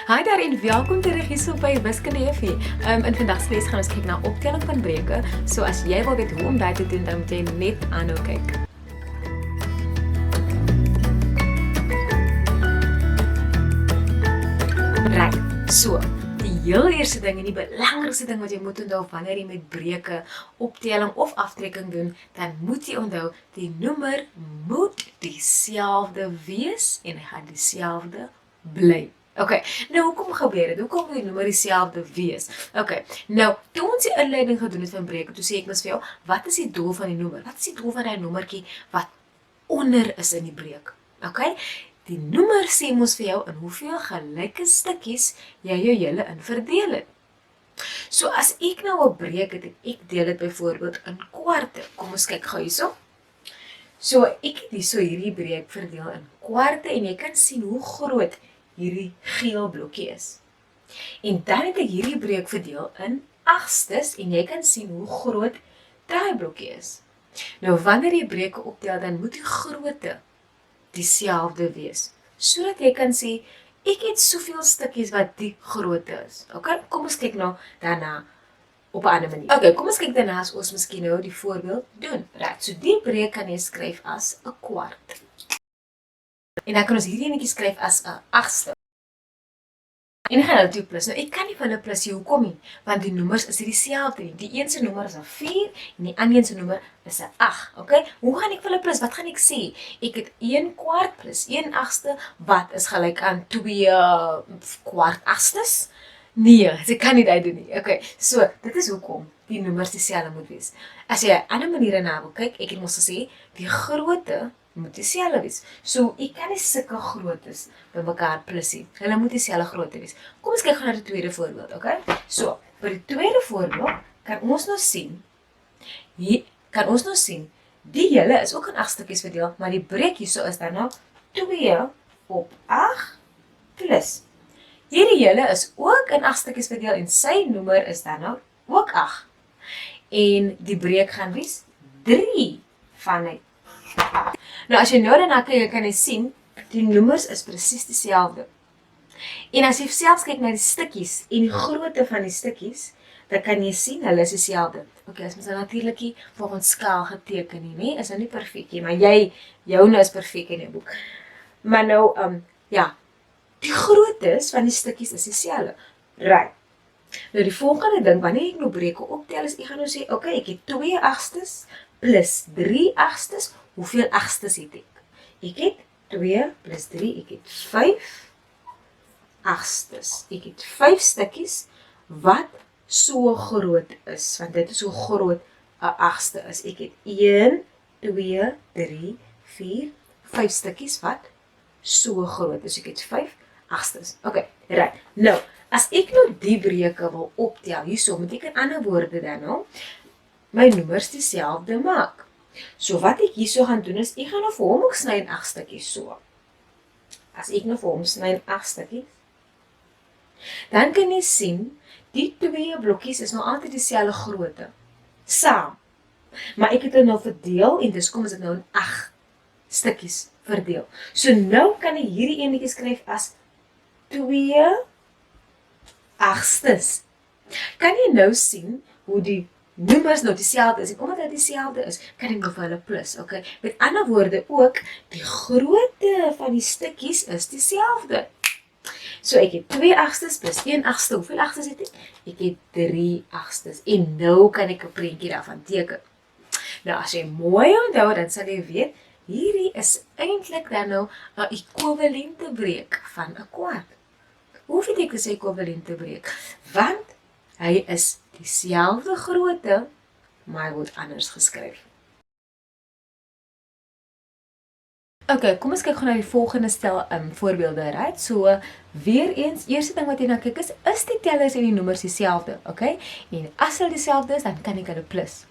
Hi daar en welkom terug hier by Wiskunde Juffie. In vandag se les gaan ons kyk na optelling van breuke. So as jy wil weet hoe om dit te doen, dan moet jy net aanhou kyk. Right. So, die heel eerste ding en die belangrikste ding wat jy moet onthou wanneer jy met breuke, optelling of aftrekking doen, dan moet jy onthou die nommer moet dieselfde wees en hy gaan dieselfde bly. Okay, nou hoekom gebeur dit? Hoekom moet die nommer dieselfde wees? Okay, nou, toe ons die inleiding gedoen het van breuke, toe sê ek mos vir jou, wat is die doel van die nommer? Wat is die doel van die nommertjie wat onder is in die breuk? Okay, die nommer sê mos vir jou in hoeveel gelyke stukkies jy jou hele in verdeel het. So as ek nou 'n breuk het en ek deel dit byvoorbeeld in kwarte, kom ons kyk gou hierso. So ek het hierso hierdie breuk verdeel in kwarte en jy kan sien hoe groot hierdie geel blokkie is. En dan het ek hierdie breuk verdeel in agstes en jy kan sien hoe groot daai blokkie is. Nou wanneer jy breuke optel, dan moet die grootte dieselfde wees, sodat jy kan sê ek het soveel stukkies wat die grootte is. Okay, kom ons kyk nou daarna op 'n ander manier. Okay, kom ons kyk daarna as ons miskien nou die voorbeeld doen. Right, so die breuk kan jy skryf as 'n kwart. En dan kan ons hierdie enetjie skryf as 'n agste. En gaan nou toe plus. Nou ek kan nie van 'n plus hier hoekom nie, want die nommers is dieselfde nie. Die een se nommer is 'n 4 en die ander een se nommer is 'n 8. Okay? Hoe gaan ek vir hulle plus? Wat gaan ek sê? Ek het 1 kwart plus 1 agste wat is gelyk aan 2 kwart agstes? Nee, ek kan nie dit doen nie. Okay, so dit is hoekom die nommers dieselfde moet wees. As jy 'n ander manier daarna wil kyk, ek het mos gesê die grootte moet dieselfde wees. So ek kan nie sulke groottes bymekaar plus nie. Hulle moet dieselfde grootte wees. Kom ons kyk gou na die tweede voorbeeld, okay? So, by die tweede voorbeeld kan ons nou sien die hele is ook in 8 stukkies verdeel, maar die breuk hierso is dan nou 2 op 8 plus. Hierdie hele is ook in 8 stukkies verdeel en sy nommer is dan nou ook 8. En die breuk gaan wees 3 vanuit. Nou as jy nou daarna kyk, kan jy sien die nommers is presies dieselfde. En as jy selfs kyk na die stukkies en die grootte van die stukkies, dan kan jy sien hulle is dieselfde. Okay, as mens nou natuurlik nie volgens skaal geteken nie, is nou nie perfek nie, maar joune is perfek in die boek. Maar nou, ja, die groottes van die stukkies is dieselfde. Right. Nou die volgende ding, wanneer ek nou breuke optel, is ek gaan nou sê, okay, ek het 2 agstes plus 3 agstes. Hoeveel agstes het ek? Ek het 2 plus 3, ek het 5 agstes. Ek het 5 stukkies wat so groot is, want dit is hoe groot 'n agste is. Ek het 1, 2, 3, 4, 5 stukkies wat so groot is. Ek het 5 agstes. Okay, right. Nou, as ek nou die breuke wil optel, hierso moet ek in ander woorde dan nou my nommers dieselfde maak. So wat ek hierso gaan doen is, ek gaan nou vir hom ook sny in 8 stukkies so. As ek nou vir hom sny in 8 stukkies, dan kan jy sien, die 2 blokkies is nou altyd dieselfde grootte, saam. Maar ek het dit nou verdeel en dus kom is dit nou in 8 stukkies verdeel. So nou kan ek hierdie enetjie skryf as 2 agstes. Kan jy nou sien hoe die nommers nou dieselfde is, en omdat dit dieselfde is, kan ek nou vir hulle plus, okay? Met ander woorde ook, die grootte van die stukkies is dieselfde. So ek het 2 agstes plus 1 agste, hoeveel agstes het ek? Ek het 3 agstes, en nou kan ek 'n prentjie daarvan teken. Nou as jy mooi onthou, dan sal jy weet, hierdie is eintlik dan nou 'n ekwivalente breuk van 'n kwart. Hoe weet ek dis 'n ekwivalente breuk? Want hy is dieselfde grootte, maar hy word anders geskryf. Okay, kom ons kyk gou na die volgende stel voorbeelde, right? So, weer eens, eerste ding wat jy nou kyk is die tellers en die nommers dieselfde, okay? En as hulle dieselfde is, dan kan ek hulle plus.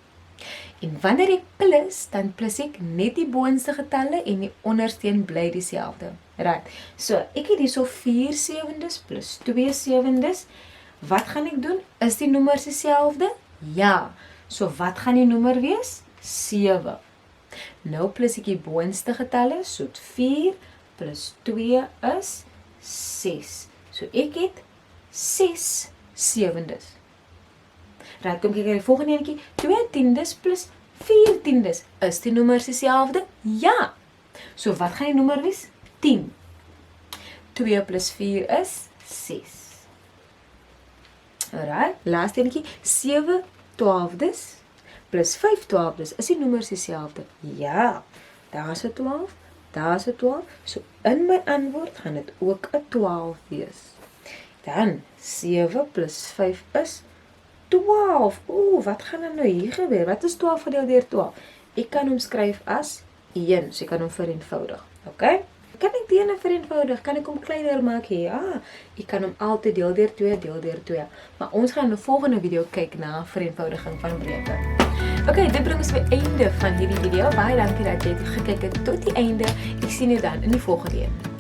En wanneer ek plus, dan plus ek net die boonste getalle en die onderste een bly dieselfde. Right. So, ek het hierso 4 sewendes plus 2 sewendes. Wat gaan ek doen? Is die nommers dieselfde? Ja. So wat gaan die nommer wees? 7. Nou plus ek die boonste getalle, so 4 plus 2 is 6. So ek het 6 sewendes. Right, kom kyk na die volgende enetjie. 2 tiendes plus 4 tiendes. Is die nommers dieselfde? Ja. So wat gaan die nommer wees? 10. 2 plus 4 is 6. Alright, laaste enetjie. 7 twaalfdes plus 5 twaalfdes. Is die nommers dieselfde? Ja. Daar is 'n 12, daar is 'n 12. So in my antwoord gaan dit ook 'n 12 wees. Dan 7 plus 5 is 12. Oeh, wat gaan er nou hier gebeur? Wat is 12 verdeel deur 12? Ek kan hom skryf as 1, so ek kan hom vereenvoudig. Okay? Kan ek die ene vereenvoudig? Kan ek hom kleiner maak hier? Ja, ek kan hom altyd deel deur 2, deel deur 2. Maar ons gaan in 'n volgende video kyk na vereenvoudiging van breuke. Okay, dit bring ons by einde van hierdie video. Baie dankie dat jy gekyk het tot die einde. Ek sien jou dan in die volgende een.